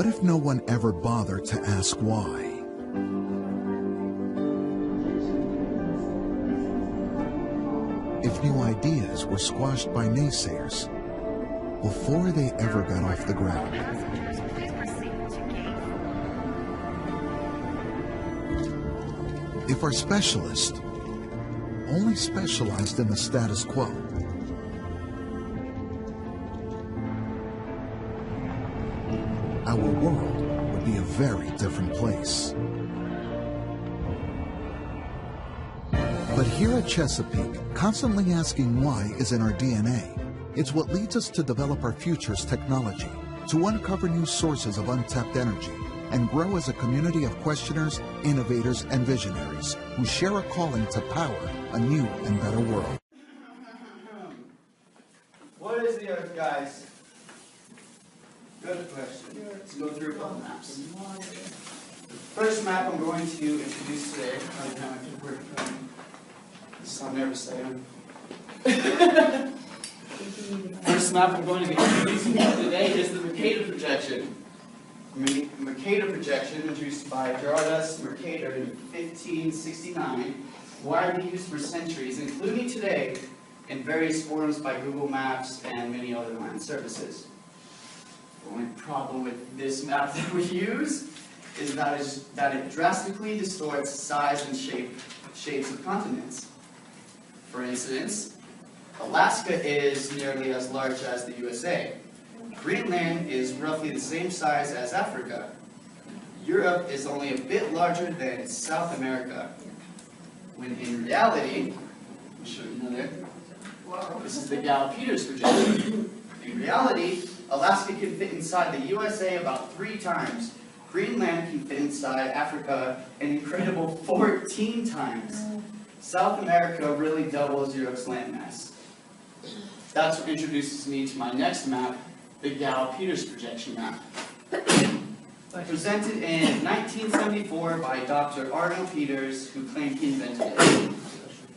What if no one ever bothered to ask why? If new ideas were squashed by naysayers before they ever got off the ground? If our specialists only specialized in the status quo? Our world would be a very different place. But here at Chesapeake, constantly asking why is in our DNA. It's what leads us to develop our future's technology, to uncover new sources of untapped energy, and grow as a community of questioners, innovators, and visionaries who share a calling to power a new and better world. What is the Earth, guys? Good question. Let's go through a couple maps. The first map I'm going to introduce today, I don't know how I can work this I'm nervous I am. First map I'm going to be introducing today is the Mercator projection. Mercator projection, introduced by Gerardus Mercator in 1569, widely used for centuries, including today, in various forms by Google Maps and many other land services. The only problem with this map that we use is that it drastically distorts size and shapes of continents. For instance, Alaska is nearly as large as the USA. Greenland is roughly the same size as Africa. Europe is only a bit larger than South America. When in reality, I'll show you another. This is the Gall-Peters projection. In reality, Alaska can fit inside the USA about 3 times. Greenland can fit inside Africa an incredible 14 times. South America really doubles Europe's landmass. That's what introduces me to my next map, the Gall-Peters projection map. Presented in 1974 by Dr. Arnold Peters, who claimed he invented it,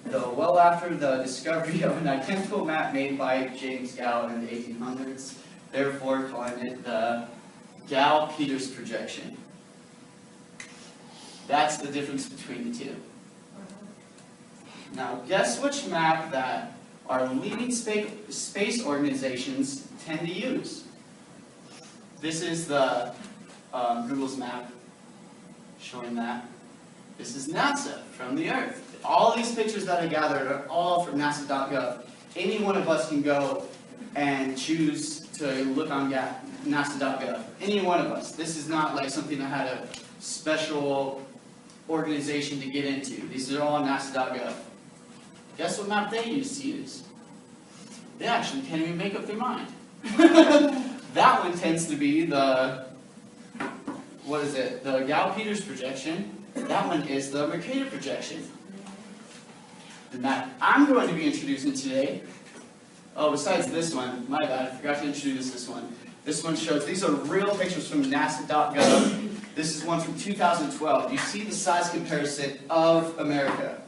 though well after the discovery of an identical map made by James Gall in the 1800s, therefore calling it the Gall-Peters projection. That's the difference between the two. Now, guess which map that our leading space organizations tend to use? This is the Google's map showing that. This is NASA from the Earth. All these pictures that I gathered are all from NASA.gov. Any one of us can go and choose to look on NASA.gov. Any one of us. This is not like something that had a special organization to get into. These are all on NASA.gov. Guess what map they used to use? They actually can't even make up their mind. That one tends to be the, what is it? The Gall-Peters projection. That one is the Mercator projection. The map I'm going to be introducing today, oh, besides this one, my bad, I forgot to introduce this one. This one shows, these are real pictures from NASA.gov. This is one from 2012. You see the size comparison of America.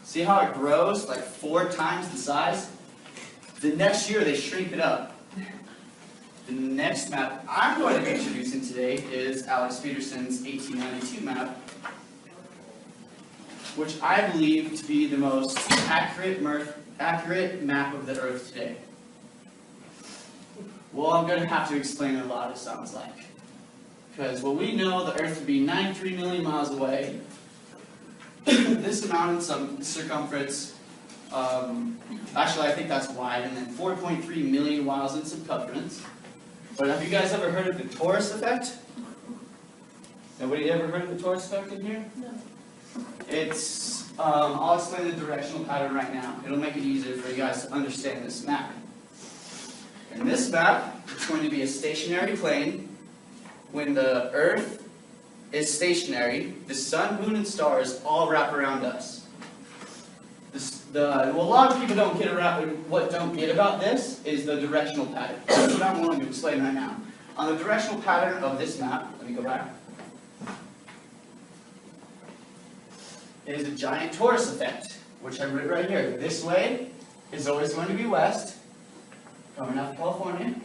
See how it grows like 4 times the size? The next year they shrink it up. The next map I'm going to be introducing today is Alex Peterson's 1892 map, which I believe to be the most accurate map of the Earth today. Well, I'm going to have to explain a lot, it sounds like. Because, well, we know the Earth would be 93 million miles away. This amount in some circumference, actually I think that's wide, and then 4.3 million miles in circumference. But have you guys ever heard of the torus effect? Nobody ever heard of the torus effect in here? No. It's, I'll explain the directional pattern right now. It'll make it easier for you guys to understand this map. In this map, it's going to be a stationary plane. When the Earth is stationary, the sun, moon, and stars all wrap around us. Well, a lot of people don't get about this is the directional pattern. That's what I'm going to explain right now. On the directional pattern of this map, let me go back. It is a giant torus effect, which I wrote right here. This way is always going to be west, coming out of California.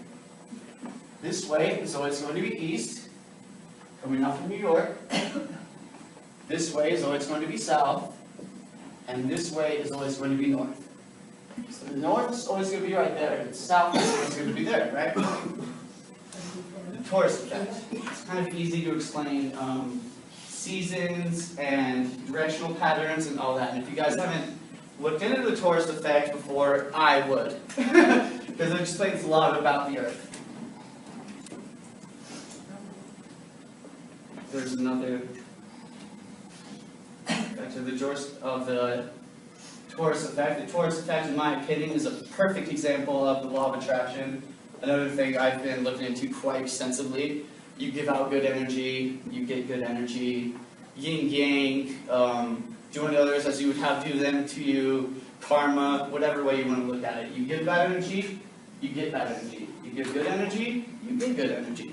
This this way is always going to be east, coming up from New York. This way is always going to be south, and this way is always going to be north. So the north is always going to be right there, and the south is always going to be there, right? The torus effect. It's kind of easy to explain seasons and directional patterns and all that. And if you guys haven't looked into the torus effect before, I would. Because it explains a lot about the Earth. There's another back to the torus effect. The torus effect, in my opinion, is a perfect example of the law of attraction. Another thing I've been looking into quite extensively. You give out good energy, you get good energy. Yin yang, doing to others as you would have do them to you. Karma, whatever way you want to look at it. You give bad energy, you get bad energy. You give good energy, you get good energy.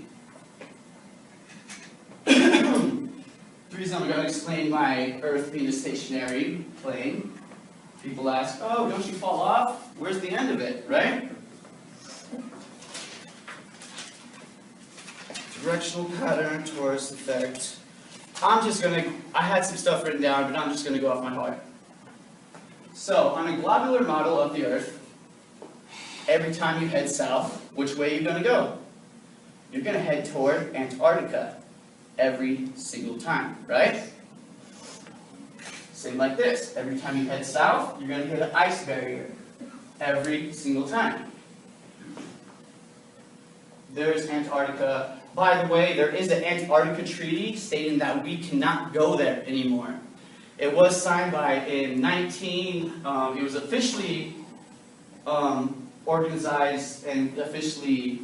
The reason I'm going to explain my Earth being a stationary plane, people ask, oh, don't you fall off? Where's the end of it, right? Directional pattern, torus effect. I had some stuff written down, but I'm just going to go off my heart. So, on a globular model of the Earth, every time you head south, which way are you going to go? You're going to head toward Antarctica every single time, right? Same like this. Every time you head south, you're going to hit an ice barrier every single time. There's Antarctica. By the way, there is an Antarctica treaty stating that we cannot go there anymore. It was signed it was officially organized and officially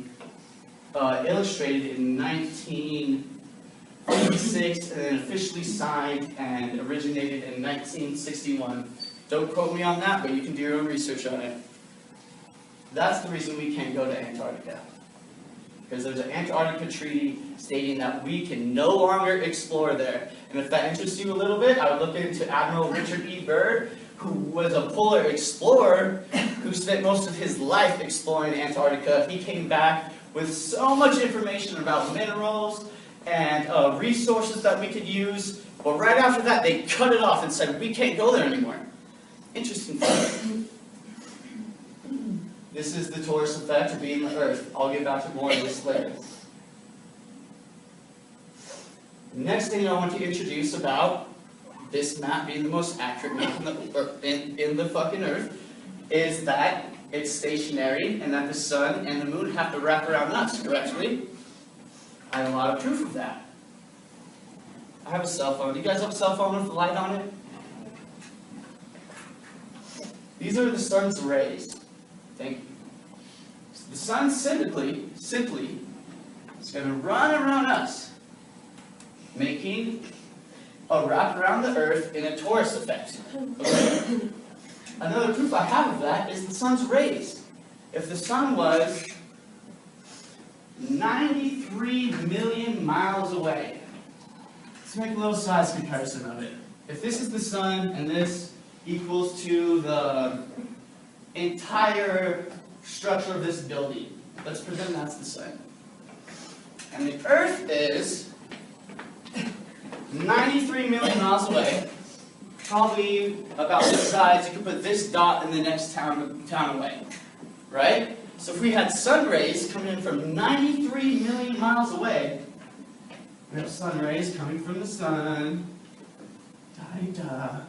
illustrated in 1956 and then officially signed and originated in 1961. Don't quote me on that, but you can do your own research on it. That's the reason we can't go to Antarctica. Because there's an Antarctica treaty stating that we can no longer explore there. And if that interests you a little bit, I would look into Admiral Richard E. Byrd, who was a polar explorer, who spent most of his life exploring Antarctica. He came back with so much information about minerals and resources that we could use. But right after that, they cut it off and said, we can't go there anymore. Interesting fact. This is the torus effect of being the Earth. I'll get back to more of this later. Next thing I want to introduce about this map being the most accurate map in the fucking Earth is that it's stationary and that the sun and the moon have to wrap around us correctly. I have a lot of proof of that. I have a cell phone. Do you guys have a cell phone with a light on it? These are the sun's rays. Thank you. The sun simply is going to run around us, making a wrap around the Earth in a torus effect. Okay? Another proof I have of that is the sun's rays. If the sun was 93 million miles away, let's make a little size comparison of it. If this is the sun and this equals to the entire structure of this building. Let's pretend that's the sun. And the Earth is 93 million miles away, probably about this size. You could put this dot in the next town away, right? So if we had sun rays coming in from 93 million miles away, we have sun rays coming from the sun. Da-da.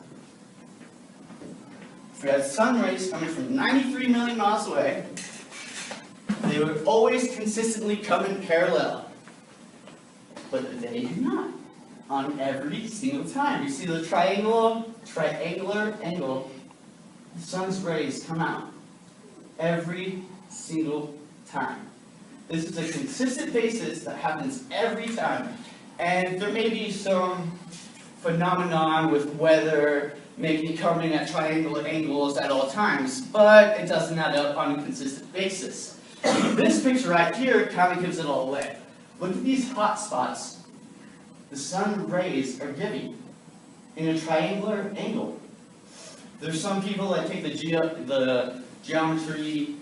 If we had sun rays coming from 93 million miles away, they would always consistently come in parallel. But they do not. On every single time. You see the triangular angle, the sun's rays come out. Every single time. This is a consistent basis that happens every time. And there may be some phenomenon with weather making it coming at triangular angles at all times, but it doesn't add up on a consistent basis. This picture right here kind of gives it all away. Look at these hot spots the sun rays are giving in a triangular angle. There's some people that take the geometry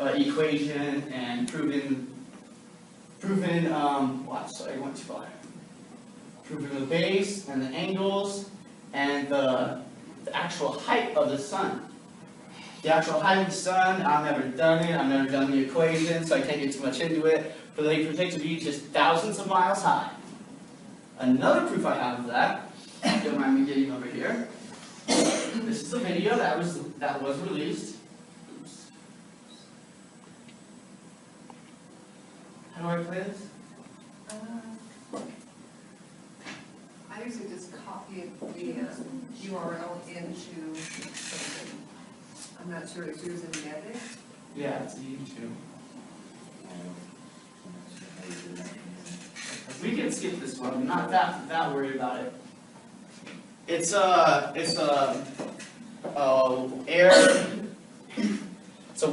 equation and prove in proven, watch, sorry, I went too far. Proven the base and the angles and the actual height of the sun. The actual height of the sun, I've never done it, I've never done the equation, so I can't get too much into it, but they predict to be just thousands of miles high. Another proof I have of that, don't mind me getting over here. This is a video that was released. Oops. How do I play this? I usually just copy the URL into something. I'm not sure it's yours in the edit. Yeah, it's YouTube. We can skip this one. I'm not that worried about it. It's air. It's a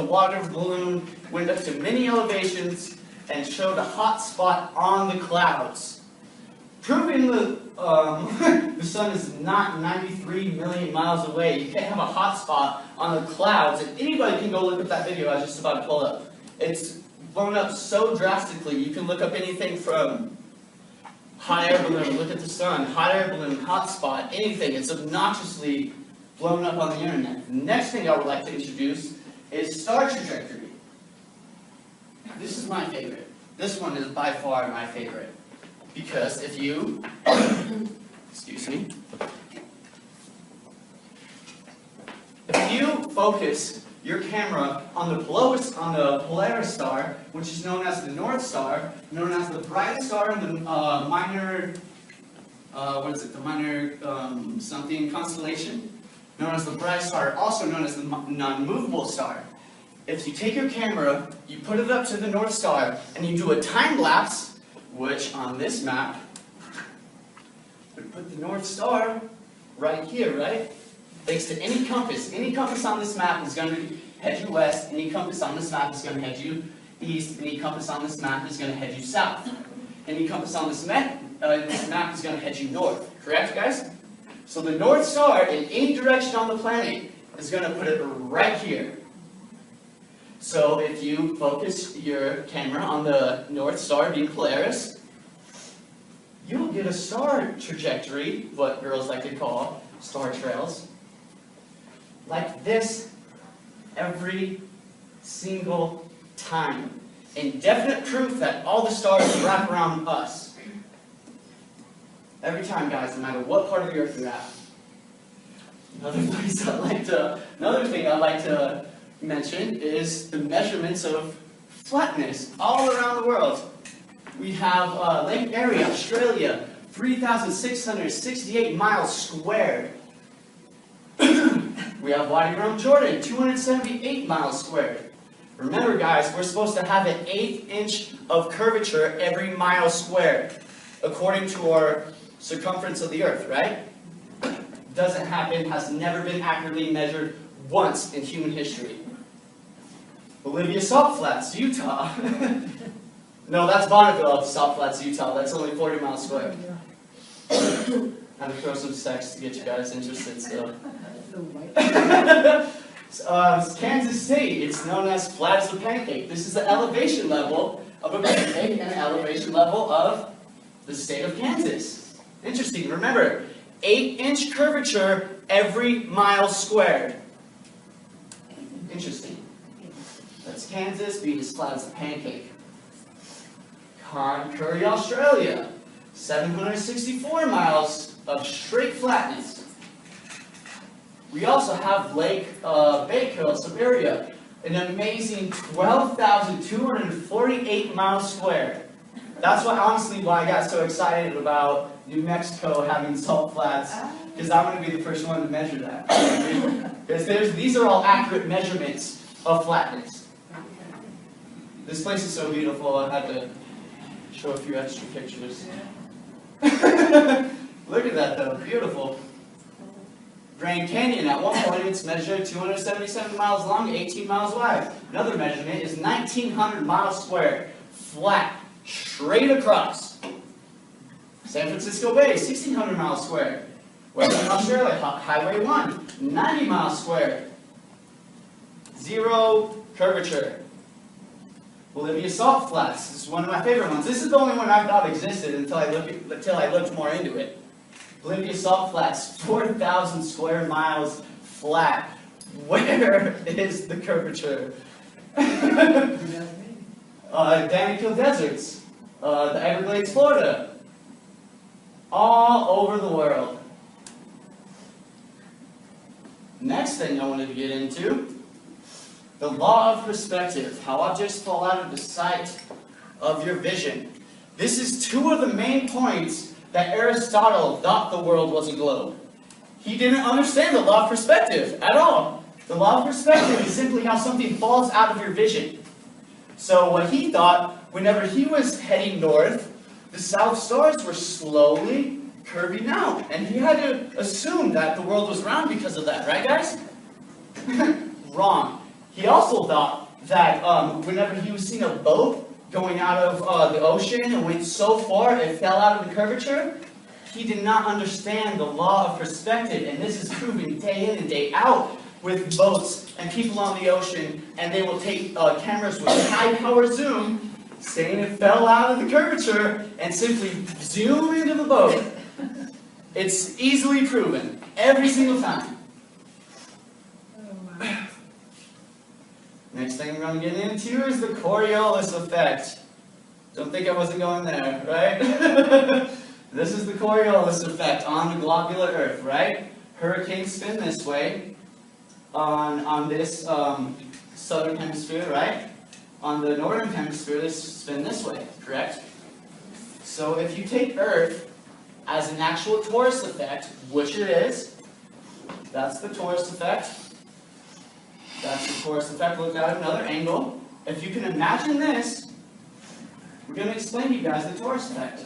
water balloon went up to many elevations and showed a hot spot on the clouds, proving the the sun is not 93 million miles away. You can't have a hot spot on the clouds, and anybody can go look up that video I was just about to pull up. It's blown up so drastically. You can look up anything from hot air balloon, look at the sun, hot air balloon, hot spot, anything. It's obnoxiously blown up on the internet. The next thing I would like to introduce is star trajectory. This is my favorite. This one is by far my favorite. Because if you, excuse me, if you focus your camera on the Polaris star, which is known as the North Star, known as the brightest star in the minor, the minor something constellation, known as the brightest star, also known as the non-movable star. If you take your camera, you put it up to the North Star, and you do a time lapse, which on this map would put the North Star right here, right? Thanks to any compass on this map is going to head you west, any compass on this map is going to head you east, any compass on this map is going to head you south. Any compass on this map is going to head you north. Correct, guys? So the North Star, in any direction on the planet, is going to put it right here. So if you focus your camera on the North Star, being Polaris, you'll get a star trajectory, what girls like to call star trails, like this every single time. Indefinite proof that all the stars wrap around us. Every time, guys, no matter what part of the earth you're at. Another thing I'd like to mention is the measurements of flatness all around the world. We have Lake Erie, Australia, 3,668 miles squared. We have Wadi Rum, Jordan, 278 miles squared. Remember, guys, we're supposed to have an 1/8 inch of curvature every mile squared, according to our circumference of the earth, right? Doesn't happen, has never been accurately measured once in human history. Bolivia Salt Flats, Utah. No, that's Bonneville Salt Flats, Utah. That's only 40 miles squared. I had to throw some sex to get you guys interested still. Kansas State, it's known as flat as a pancake. This is the elevation level of a pancake and the elevation level of the state of Kansas. Interesting. Remember, 8-inch curvature every mile squared. Interesting. That's Kansas being as flat as a pancake. Curry, Australia, 764 miles of straight flatness. We also have Lake Baikal, Siberia, an amazing 12,248 miles squared. That's why I got so excited about New Mexico having salt flats, because I'm going to be the first one to measure that. Because these are all accurate measurements of flatness. This place is so beautiful, I had to show a few extra pictures. Look at that though, beautiful. Grand Canyon, at one point it's measured 277 miles long, 18 miles wide. Another measurement is 1,900 miles squared, flat, straight across. San Francisco Bay, 1,600 miles squared. Western Australia, Highway 1, 90 miles squared. Zero curvature. Bolivia salt flats. This is one of my favorite ones. This is the only one I thought existed until I looked more into it. Bolivia salt flats, 4,000 square miles flat. Where is the curvature? Danakil deserts, the Everglades, Florida. All over the world. Next thing I wanted to get into, the law of perspective, how objects fall out of the sight of your vision. This is two of the main points that Aristotle thought the world was a globe. He didn't understand the law of perspective at all. The law of perspective is simply how something falls out of your vision. So what he thought, whenever he was heading north, the South Stars were slowly curving out. And he had to assume that the world was round because of that, right guys? Wrong. He also thought that whenever he was seeing a boat going out of the ocean and went so far it fell out of the curvature, he did not understand the law of perspective. And this is proven day in and day out with boats and people on the ocean, and they will take cameras with high power zoom, saying it fell out of the curvature, and simply zoom into the boat. It's easily proven, every single time. Next thing I'm going to get into is the Coriolis effect. Don't think I wasn't going there, right? This is the Coriolis effect on the globular Earth, right? Hurricanes spin this way on this southern hemisphere, right? On the northern hemisphere, they spin this way, correct? So if you take Earth as an actual torus effect, which it is, that's the torus effect. That's the torus effect looked at another angle. If you can imagine this, we're going to explain to you guys the torus effect.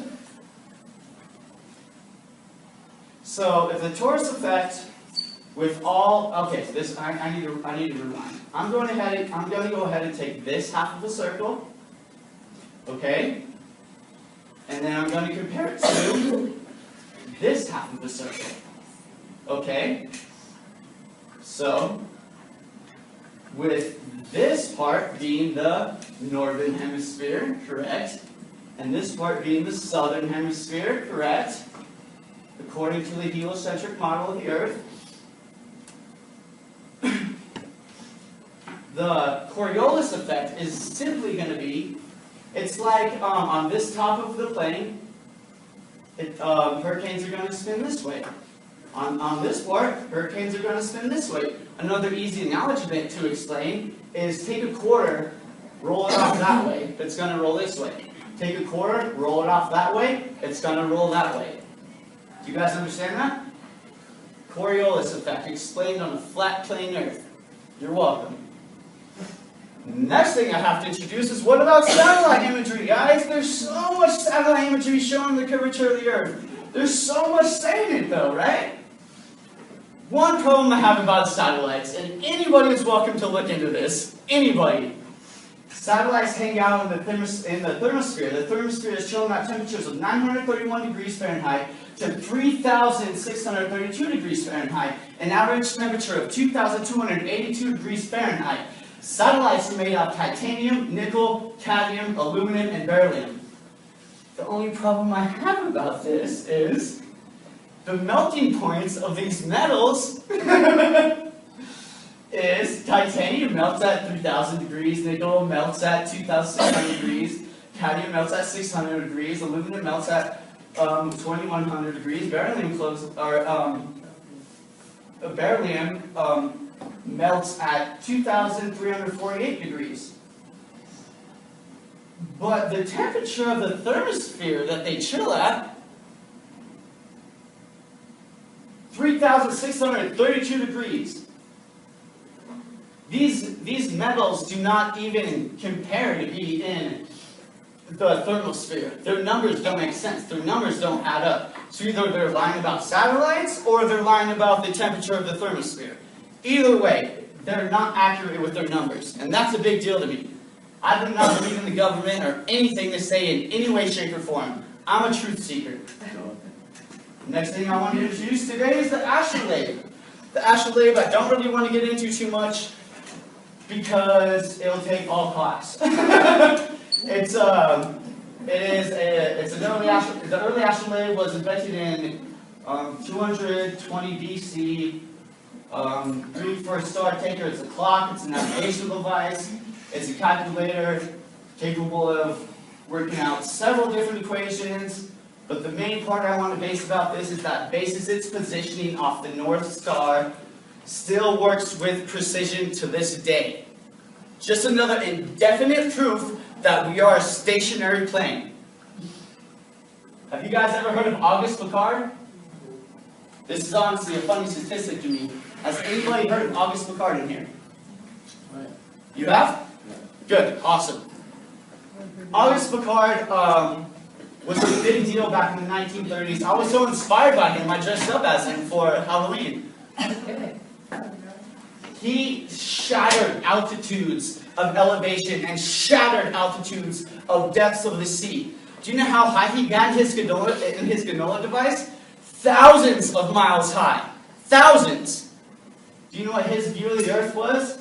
So if the torus effect with all, okay, this I need to rewind. I'm going to go ahead and take this half of the circle, okay, and then I'm going to compare it to this half of the circle, okay. So with this part being the northern hemisphere, correct, and this part being the southern hemisphere, correct, according to the heliocentric model of the Earth. The Coriolis effect is simply going to be, it's like on this top of the plane, hurricanes are going to spin this way. On this part, hurricanes are going to spin this way. Another easy analogy to explain is take a quarter, roll it off that way, it's going to roll this way. Take a quarter, roll it off that way, it's going to roll that way. Do you guys understand that? Coriolis effect, explained on a flat plane Earth. You're welcome. Next thing I have to introduce is, what about satellite imagery, guys? There's so much satellite imagery showing the curvature of the Earth. There's so much saying it though, right? One problem I have about satellites, and anybody is welcome to look into this, anybody. Satellites hang out in the thermosphere. The thermosphere is chilling at temperatures of 931 degrees Fahrenheit to 3,632 degrees Fahrenheit, an average temperature of 2,282 degrees Fahrenheit. Satellites are made of titanium, nickel, cadmium, aluminum, and beryllium. The only problem I have about this is the melting points of these metals is titanium melts at 3,000 degrees, nickel melts at 2,600 degrees, cadmium melts at 600 degrees, aluminum melts at 2,100 degrees, beryllium melts at 2,348 degrees. But the temperature of the thermosphere that they chill at, 3,632 degrees. These metals do not even compare to be in the thermosphere. Their numbers don't make sense. Their numbers don't add up. So either they're lying about satellites or they're lying about the temperature of the thermosphere. Either way, they're not accurate with their numbers. And that's a big deal to me. I do not believe in the government or anything they say in any way, shape, or form. I'm a truth seeker. Next thing I want to introduce today is the astrolabe. The astrolabe I don't really want to get into too much. because it'll take all class. It's an early asteroid. The early asteroid was invented in 220 BC. Greek for a star taker. It's a clock. It's a navigational device. It's a calculator capable of working out several different equations. But the main part I want to base about this is that bases its positioning off the North Star still works with precision to this day. Just another indefinite proof that we are a stationary plane. Have you guys ever heard of Auguste Piccard? This is honestly a funny statistic to me. Has anybody heard of Auguste Piccard in here? You have? Good, awesome. Auguste Piccard was a big deal back in the 1930s. I was so inspired by him, I dressed up as him for Halloween. He shattered altitudes of elevation and shattered altitudes of depths of the sea. Do you know how high he got in his gondola device? Thousands of miles high. Thousands. Do you know what his view of the Earth was?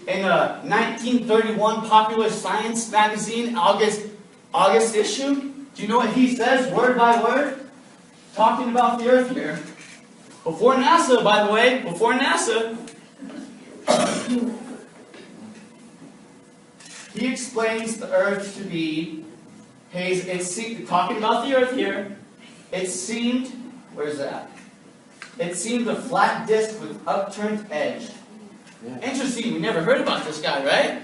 In a 1931 Popular Science magazine, August issue, do you know what he says, word by word? Talking about the Earth here. Before NASA, by the way, before NASA. He explains the Earth to be, talking about the Earth here, it seemed, where's that? It seemed a flat disk with upturned edge. Interesting, we never heard about this guy, right?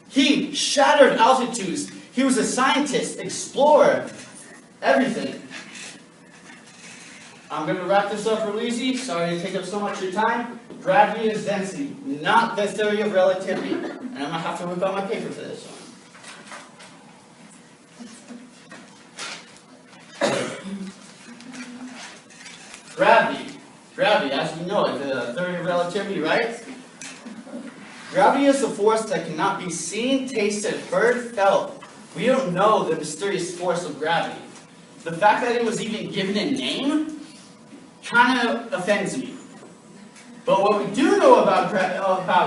He shattered altitudes. He was a scientist, explorer, everything. I'm going to wrap this up real easy. Sorry to take up so much of your time. Gravity is density, not the theory of relativity. And I'm going to have to whip out my paper for this one. Gravity, as you know it, the theory of relativity, right? Gravity is a force that cannot be seen, tasted, heard, felt. We don't know the mysterious force of gravity. The fact that it was even given a name kind of offends me. But what we do know about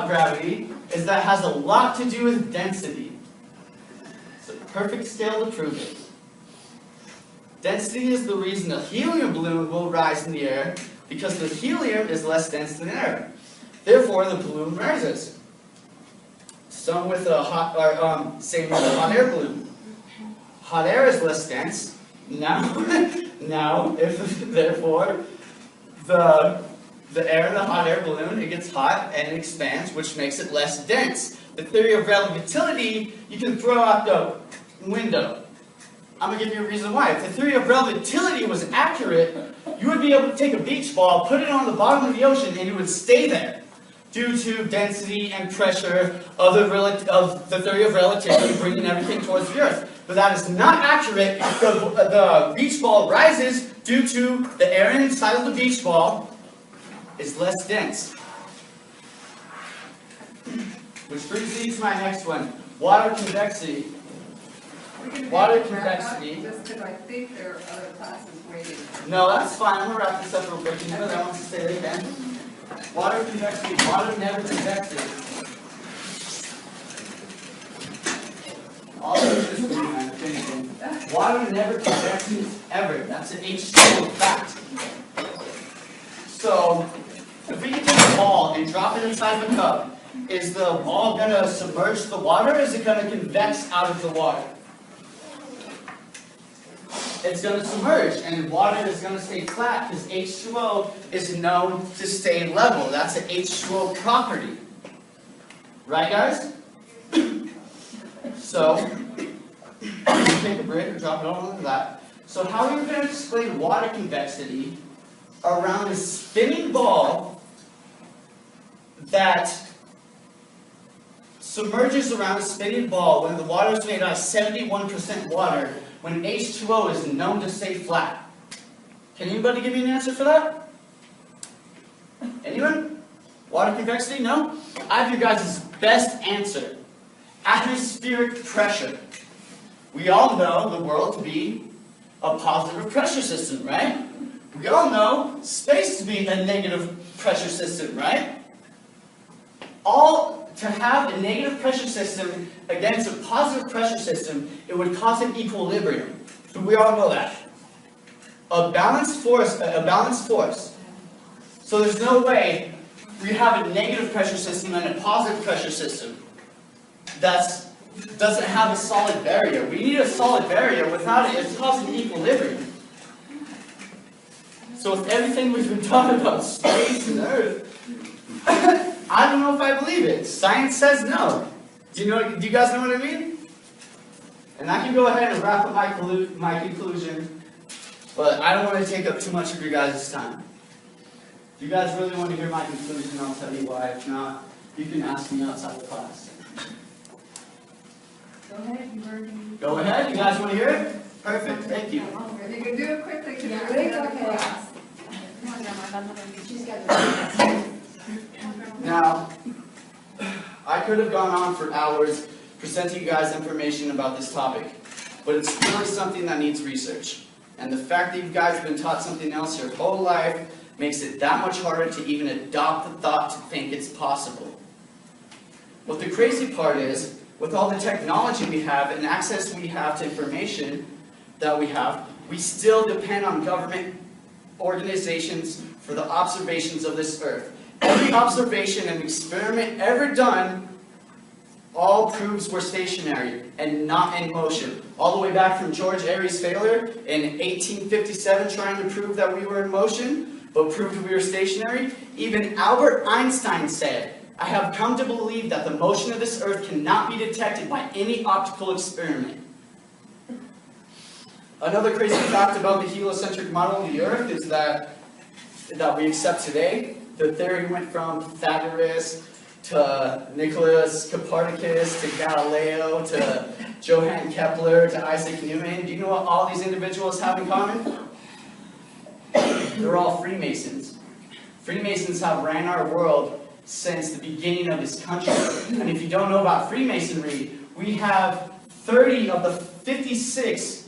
gravity is that it has a lot to do with density. It's a perfect scale to prove it. Density is the reason a helium balloon will rise in the air, because the helium is less dense than air. Therefore, the balloon rises. Same with a hot air balloon. Hot air is less dense. Therefore, the air in the hot air balloon, it gets hot and it expands, which makes it less dense. The theory of relativity, you can throw out the window. I'm going to give you a reason why. If the theory of relativity was accurate, you would be able to take a beach ball, put it on the bottom of the ocean, and it would stay there due to density and pressure of the theory of relativity bringing everything towards the Earth. But that is not accurate. The beach ball rises due to the air inside of the beach ball is less dense. Which brings me to my next one, water convexity. Water convexity. Just because I think there are other classes waiting. No, that's fine. I'm going to wrap this up real quick. You know that wants to stay there again. Water convexity. Water never convexes. All of this is I'm finishing. Water never convexes ever. That's an H2O fact. So, if we can take a ball and drop it inside the cup, is the ball going to submerge the water, or is it going to convex out of the water? It's going to submerge, and water is going to stay flat because H2O is known to stay level. That's an H2O property. Right, guys? So, take a break or drop it all into that. So how are we going to explain water convexity around a spinning ball that submerges around a spinning ball when the water is made out of 71% water, when H2O is known to stay flat? Can anybody give me an answer for that? Anyone? Water convexity? No? I have your guys' best answer. Atmospheric pressure. We all know the world to be a positive pressure system, right? We all know space to be a negative pressure system, right? to have a negative pressure system against a positive pressure system, it would cause an equilibrium. So we all know that. A balanced force. So there's no way we have a negative pressure system and a positive pressure system that doesn't have a solid barrier. We need a solid barrier. Without it, it's causing equilibrium. So with everything we've been talking about space and Earth, I don't know if I believe it. Science says no. Do you guys know what I mean? And I can go ahead and wrap up my conclusion, but I don't want to take up too much of your guys' time. If you guys really want to hear my conclusion, I'll tell you why. If not, you can ask me outside the class. Go ahead, you already. Go ahead, you guys want to hear it? Perfect, thank you. If you can do it quickly, because Yeah, you're ready to okay. class. She's got the. Now, I could have gone on for hours presenting you guys information about this topic, but it's really something that needs research. And the fact that you guys have been taught something else your whole life makes it that much harder to even adopt the thought to think it's possible. What the crazy part is, with all the technology we have and access we have to information that we have, we still depend on government organizations for the observations of this Earth. Every observation and experiment ever done all proves we're stationary and not in motion. All the way back from George Airy's failure in 1857 trying to prove that we were in motion, but proved we were stationary. Even Albert Einstein said, "I have come to believe that the motion of this Earth cannot be detected by any optical experiment." Another crazy fact about the heliocentric model of the Earth is that we accept today. The theory went from Pythagoras to Nicholas Copernicus to Galileo to Johann Kepler to Isaac Newton. Do you know what all these individuals have in common? They're all Freemasons. Freemasons have ran our world since the beginning of this country. And if you don't know about Freemasonry, we have 30 of the 56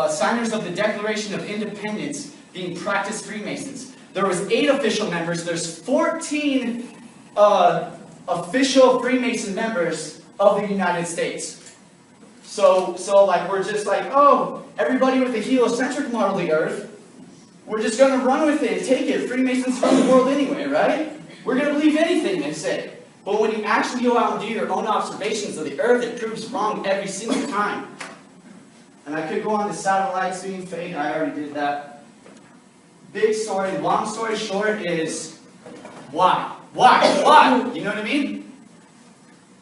signers of the Declaration of Independence being practiced Freemasons. There was 8 official members. There's 14 official Freemason members of the United States. So like we're just like, oh, everybody with the heliocentric model of the Earth, we're just going to run with it and take it. Freemasons run the world anyway, right? We're going to believe anything they say. But when you actually go out and do your own observations of the Earth, it proves wrong every single time. And I could go on to satellites being fake. I already did that. Big story, long story short is, why? Why? Why? You know what I mean?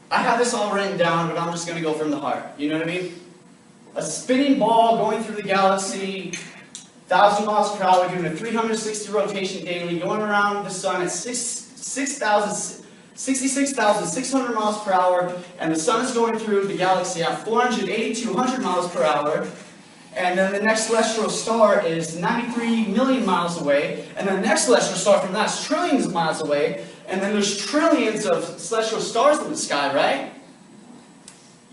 I have this all written down, but I'm just going to go from the heart. You know what I mean? A spinning ball going through the galaxy, 1,000 miles per hour, doing a 360 rotation daily, going around the sun at 66,600 miles per hour, and the sun is going through the galaxy at 480-200 miles per hour. And then the next celestial star is 93 million miles away, and then the next celestial star from that is trillions of miles away, and then there's trillions of celestial stars in the sky, right?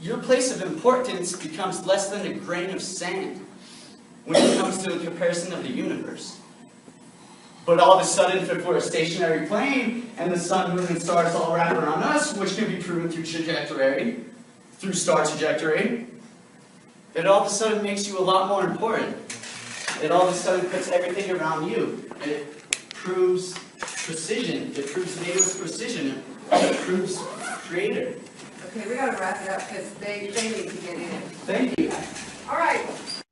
Your place of importance becomes less than a grain of sand when it comes to the comparison of the universe. But all of a sudden, if we're a stationary plane, and the sun, moon, and stars all wrap around us, which can be proven through star trajectory, it all of a sudden makes you a lot more important. It all of a sudden puts everything around you. It proves precision. It proves native precision. It proves creator. Okay, we gotta wrap it up, because they need to get in. Thank you. All right.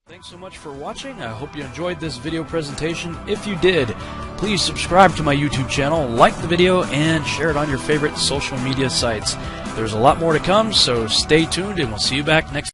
Thanks so much for watching. I hope you enjoyed this video presentation. If you did, please subscribe to my YouTube channel, like the video, and share it on your favorite social media sites. There's a lot more to come, so stay tuned, and we'll see you back next